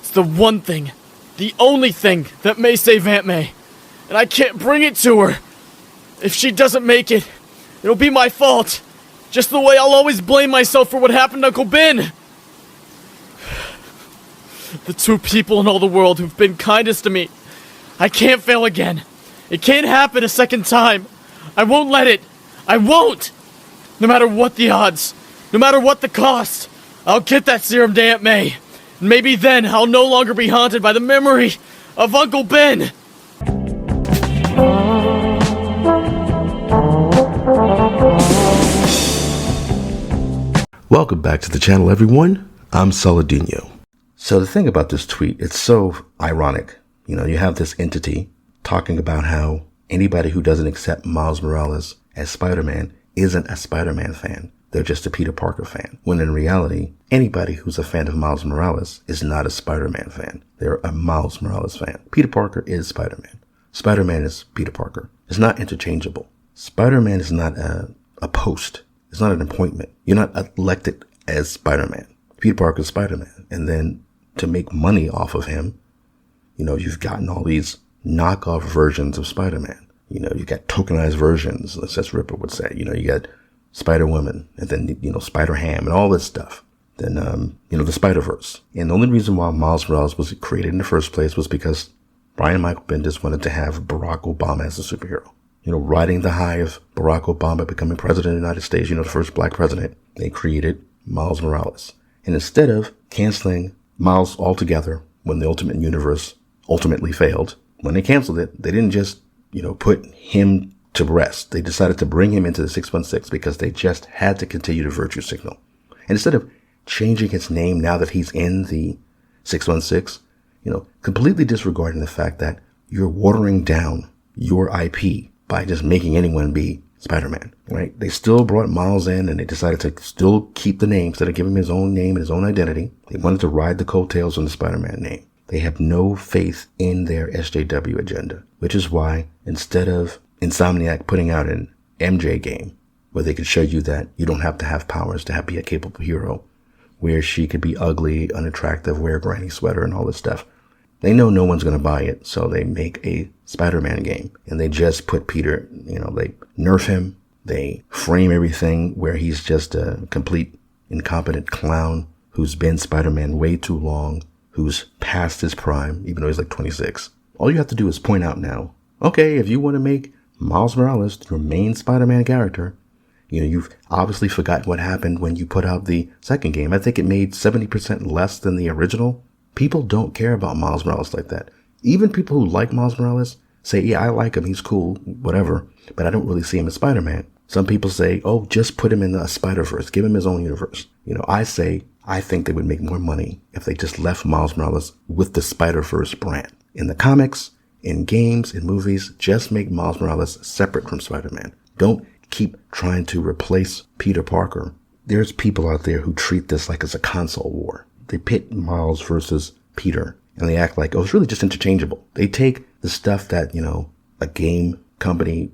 It's the one thing, the only thing that may save Aunt May. And I can't bring it to her. If she doesn't make it, it'll be my fault. Just the way I'll always blame myself for what happened to Uncle Ben. The two people in all the world who've been kindest to me. I can't fail again. It can't happen a second time. I won't let it. I won't! No matter what the odds, no matter what the cost, I'll get that serum to Aunt May. And maybe then I'll no longer be haunted by the memory of Uncle Ben. Welcome back to the channel, everyone. I'm Saladino. So the thing about this tweet, it's so ironic. You know, you have this entity talking about how anybody who doesn't accept Miles Morales as Spider-Man isn't a Spider-Man fan. They're just a Peter Parker fan. When in reality, anybody who's a fan of Miles Morales is not a Spider-Man fan. They're a Miles Morales fan. Peter Parker is Spider-Man. Spider-Man is Peter Parker. It's not interchangeable. Spider-Man is not a post. It's not an appointment. You're not elected as Spider-Man. Peter Parker is Spider-Man. And then to make money off of him, you know, you've gotten all these knockoff versions of Spider-Man. You know, you got tokenized versions, as Ripper would say. You know, you got Spider-Woman, and then, you know, Spider-Ham, and all this stuff. Then, you know, the Spider-Verse. And the only reason why Miles Morales was created in the first place was because Brian Michael Bendis wanted to have Barack Obama as a superhero. You know, riding the high of Barack Obama becoming president of the United States, you know, the first black president, they created Miles Morales. And instead of canceling Miles altogether when the Ultimate Universe ultimately failed, when they canceled it, they didn't just, you know, put him to rest. They decided to bring him into the 616 because they just had to continue to virtue signal. And instead of changing his name now that he's in the 616, you know, completely disregarding the fact that you're watering down your IP by just making anyone be Spider-Man, right? They still brought Miles in and they decided to still keep the name instead of giving him his own name and his own identity. They wanted to ride the coattails on the Spider-Man name. They have no faith in their SJW agenda, which is why instead of Insomniac putting out an MJ game where they could show you that you don't have to have powers to be a capable hero, where she could be ugly, unattractive, wear a granny sweater and all this stuff, they know no one's going to buy it, so they make a Spider-Man game. And they just put Peter, you know, they nerf him. They frame everything where he's just a complete incompetent clown who's been Spider-Man way too long, who's past his prime, even though he's like 26. All you have to do is point out now, okay, if you want to make Miles Morales your main Spider-Man character, you know, you've obviously forgotten what happened when you put out the second game. I think it made 70% less than the original. People don't care about Miles Morales like that. Even people who like Miles Morales say, yeah, I like him, he's cool, whatever, but I don't really see him as Spider-Man. Some people say, oh, just put him in the Spider-Verse, give him his own universe. You know, I think they would make more money if they just left Miles Morales with the Spider-Verse brand. In the comics, in games, in movies, just make Miles Morales separate from Spider-Man. Don't keep trying to replace Peter Parker. There's people out there who treat this like it's a console war. They pit Miles versus Peter, and they act like, oh, it's really just interchangeable. They take the stuff that, you know, a game company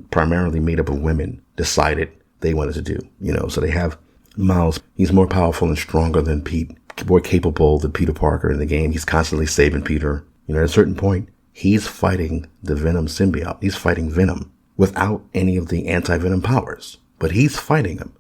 primarily made up of women decided they wanted to do, you know, so they have Miles. He's more powerful and stronger than Pete, more capable than Peter Parker in the game. He's constantly saving Peter. You know, at a certain point, he's fighting the Venom symbiote. He's fighting Venom without any of the anti-Venom powers, but he's fighting him.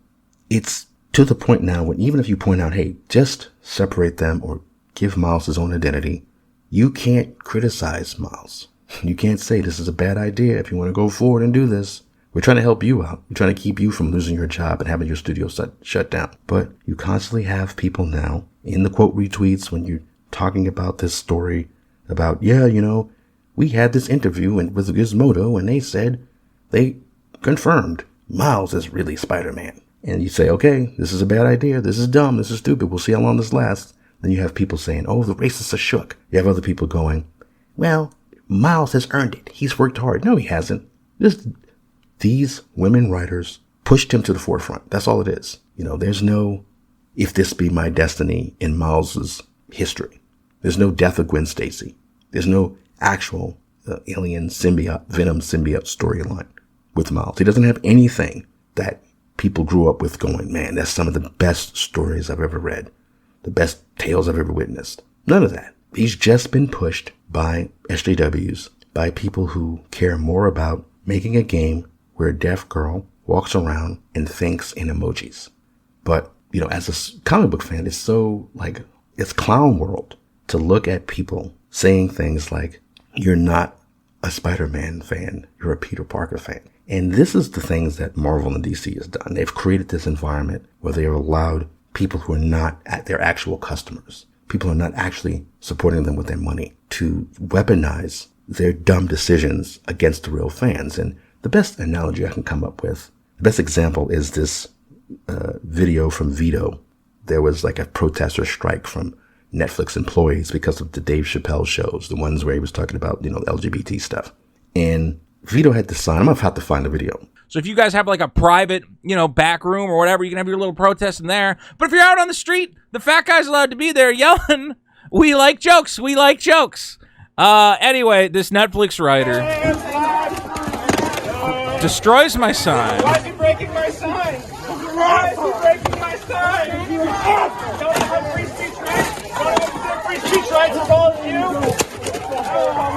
It's to the point now when even if you point out, hey, just separate them or give Miles his own identity, you can't criticize Miles. You can't say this is a bad idea if you want to go forward and do this. We're trying to help you out. We're trying to keep you from losing your job and having your studio shut down. But you constantly have people now in the quote retweets when you're talking about this story about, yeah, you know, we had this interview with Gizmodo and they said they confirmed Miles is really Spider-Man. And you say, okay, this is a bad idea. This is dumb. This is stupid. We'll see how long this lasts. Then you have people saying, oh, the racists are shook. You have other people going, well, Miles has earned it. He's worked hard. No, he hasn't. These women writers pushed him to the forefront. That's all it is. You know, there's no, if this be my destiny in Miles's history. There's no death of Gwen Stacy. There's no actual alien symbiote, Venom symbiote storyline with Miles. He doesn't have anything that people grew up with going, man, that's some of the best stories I've ever read. The best tales I've ever witnessed. None of that. he's just been pushed by SJWs, by people who care more about making a game where a deaf girl walks around and thinks in emojis. But, as a comic book fan, it's so, it's clown world to look at people saying things like, you're not a Spider-Man fan, you're a Peter Parker fan. And this is the things that Marvel and DC has done. They've created this environment where they have allowed people who are not their actual customers, people who are not actually supporting them with their money, to weaponize their dumb decisions against the real fans. And the best analogy I can come up with, the best example is this video from Vito. There was a protester strike from Netflix employees because of the Dave Chappelle shows, the ones where he was talking about, LGBT stuff. And Vito had to sign. I'm going to have to find the video. So if you guys have a private, back room or whatever, you can have your little protest in there. But if you're out on the street, the fat guy's allowed to be there yelling, "We like jokes. We like jokes." Anyway, this Netflix writer destroys my sign. Why is he breaking my sign? Why is he breaking my sign? Don't have free speech rights? Don't have free speech rights for all of you? Oh,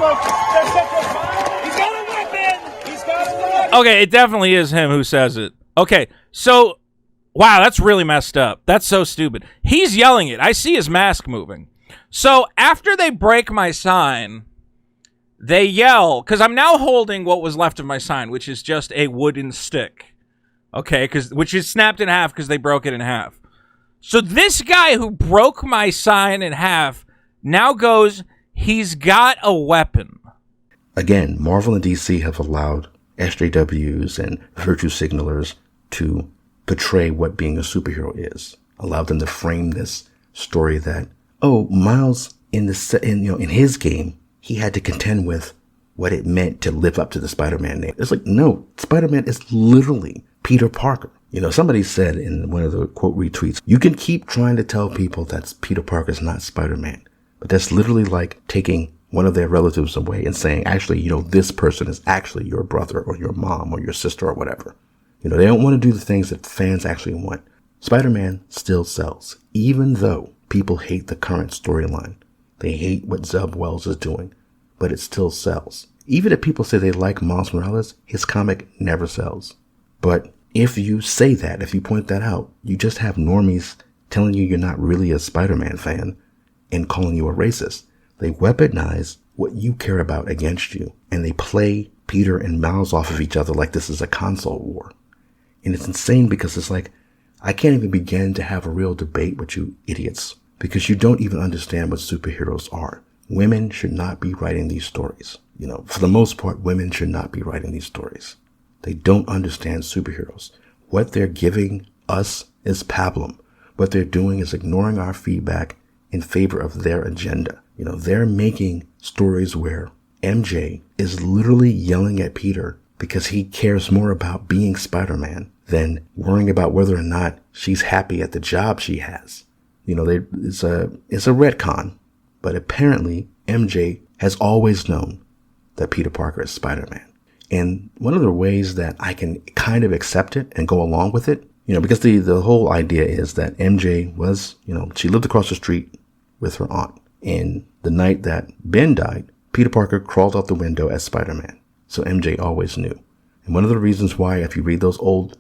look, there's such a fire. He's got a weapon. He's got a weapon. Okay, it definitely is him who says it. Okay, so, wow, that's really messed up. That's so stupid. He's yelling it. I see his mask moving. So after they break my sign, they yell, because I'm now holding what was left of my sign, which is just a wooden stick. Okay, which is snapped in half because they broke it in half. So this guy who broke my sign in half now goes, he's got a weapon. Again, Marvel and DC have allowed SJWs and virtue signalers to portray what being a superhero is. Allowed them to frame this story that, Miles in his game, he had to contend with what it meant to live up to the Spider-Man name. It's no, Spider-Man is literally Peter Parker. Somebody said in one of the quote retweets, you can keep trying to tell people that Peter Parker's not Spider-Man, but that's literally like taking one of their relatives away and saying, actually, this person is actually your brother or your mom or your sister or whatever. They don't want to do the things that fans actually want. Spider-Man still sells, even though people hate the current storyline. They hate what Zeb Wells is doing, but it still sells. Even if people say they like Miles Morales, his comic never sells. But if you say that, if you point that out, you just have normies telling you you're not really a Spider-Man fan and calling you a racist. They weaponize what you care about against you, and they play Peter and Miles off of each other like this is a console war. And it's insane because it's I can't even begin to have a real debate with you idiots because you don't even understand what superheroes are. Women should not be writing these stories. For the most part, women should not be writing these stories. They don't understand superheroes. What they're giving us is pablum. What they're doing is ignoring our feedback in favor of their agenda. They're making stories where MJ is literally yelling at Peter because he cares more about being Spider-Man than worrying about whether or not she's happy at the job she has. It's a retcon, but apparently MJ has always known that Peter Parker is Spider-Man. And one of the ways that I can kind of accept it and go along with it, because the whole idea is that MJ was, she lived across the street with her aunt. And the night that Ben died, Peter Parker crawled out the window as Spider-Man. So MJ always knew. And one of the reasons why, if you read those old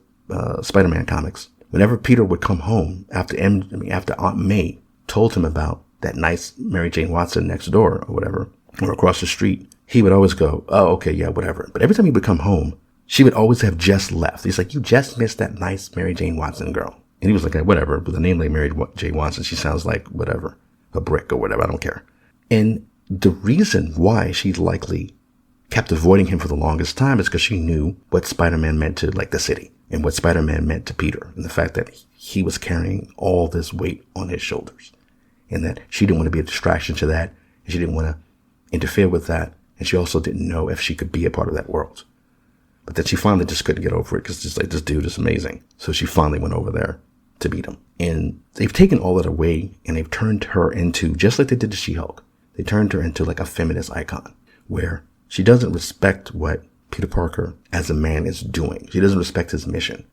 Spider-Man comics, whenever Peter would come home after Aunt May told him about that nice Mary Jane Watson next door or whatever, or across the street, he would always go, oh, okay, yeah, whatever. But every time he would come home, she would always have just left. He's like, you just missed that nice Mary Jane Watson girl. And he was like, whatever, with a name like Mary Jane Watson, she sounds like whatever, a brick or whatever, I don't care. And the reason why she likely kept avoiding him for the longest time is because she knew what Spider-Man meant to the city and what Spider-Man meant to Peter and the fact that he was carrying all this weight on his shoulders and that she didn't want to be a distraction to that and she didn't want to interfere with that. And she also didn't know if she could be a part of that world. But then she finally just couldn't get over it because just this dude is amazing. So she finally went over there to beat him. And they've taken all that away and they've turned her into, just like they did to She-Hulk, they turned her into a feminist icon where she doesn't respect what Peter Parker as a man is doing. She doesn't respect his mission.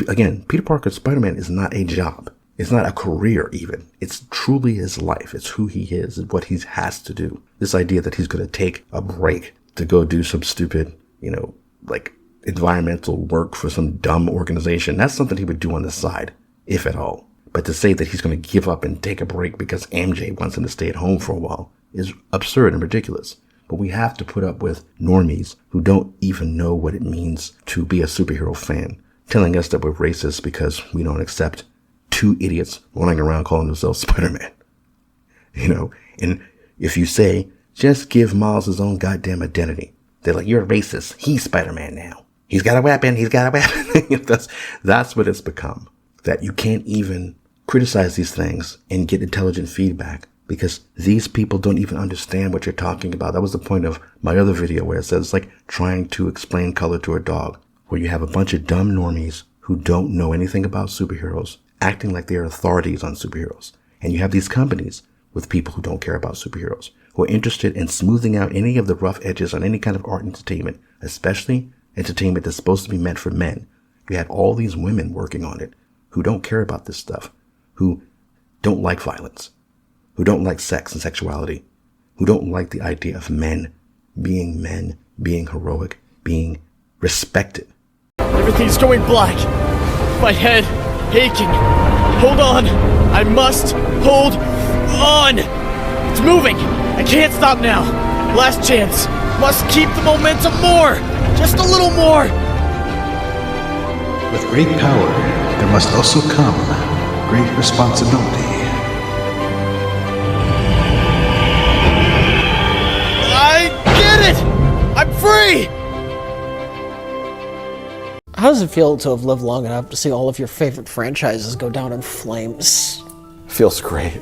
Again, Peter Parker, Spider-Man is not a job. It's not a career even. It's truly his life. It's who he is and what he has to do. This idea that he's going to take a break to go do some stupid, like environmental work for some dumb organization, that's something he would do on the side, if at all. But to say that he's going to give up and take a break because MJ wants him to stay at home for a while is absurd and ridiculous. But we have to put up with normies who don't even know what it means to be a superhero fan, telling us that we're racist because we don't accept two idiots running around calling themselves Spider-Man. And if you say, just give Miles his own goddamn identity, they're like, you're a racist. He's Spider-Man now. He's got a weapon. That's what it's become. That you can't even criticize these things and get intelligent feedback because these people don't even understand what you're talking about. That was the point of my other video where it says it's like trying to explain color to a dog, where you have a bunch of dumb normies who don't know anything about superheroes acting like they're authorities on superheroes. And you have these companies with people who don't care about superheroes, who are interested in smoothing out any of the rough edges on any kind of art entertainment, especially entertainment that's supposed to be meant for men. You have all these women working on it who don't care about this stuff, who don't like violence, who don't like sex and sexuality, who don't like the idea of men, being heroic, being respected. Everything's going black. My head aching. Hold on. I must hold on. It's moving. I can't stop now. Last chance. Must keep the momentum more. Just a little more. With great power, there must also come great responsibility. I did it! I'm free! How does it feel to have lived long enough to see all of your favorite franchises go down in flames? Feels great.